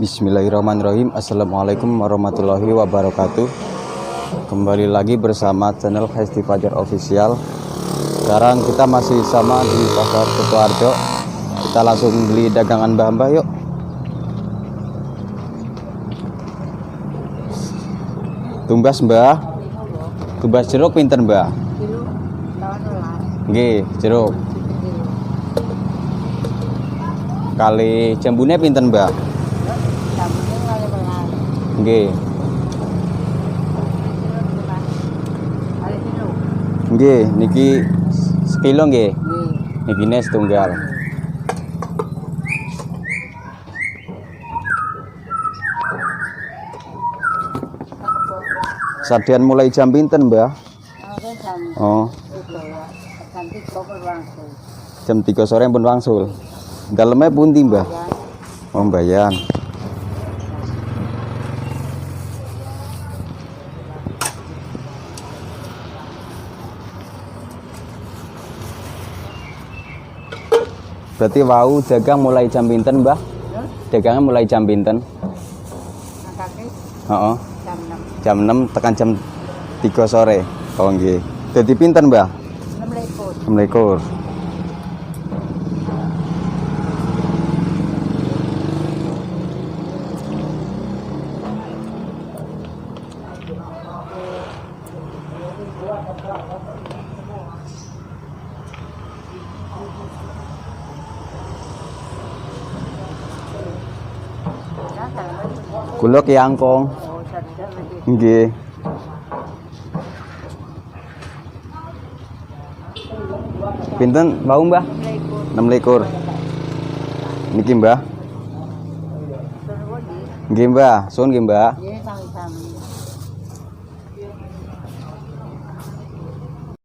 Bismillahirrahmanirrahim. Assalamualaikum warahmatullahi wabarakatuh. Kembali lagi bersama channel Hesti Fajar Official. Sekarang kita masih sama di Pasar Kutoarjo. Kita langsung beli dagangan mbah-mbah yuk. Tumbas mbah. Tumbas jeruk pinten mbah? Nggih, jeruk. Kali jambune pinten mbah? Nggih. Nggih, niki sekilo nggih. Niki nes tunggal. Sadian mulai jam pinten, Mbah? Oh. Jam 3 sore pun wangsul. Dalemnya pundi, Mbah? Oh, mbayan. Berarti wau dagang mulai jam pinten, Mbah? Dagangnya mulai jam pinten? Heeh. Jam 6 tekan jam 3 sore. Oh nggih. Dadi pinten, Mbah? 6 lekor. Kula kiangkong. Nggih. Pinten bau, Mbah? 6 lekor. Niki, Mbah. Nggih, Mbah. Sun nggih, Mbah.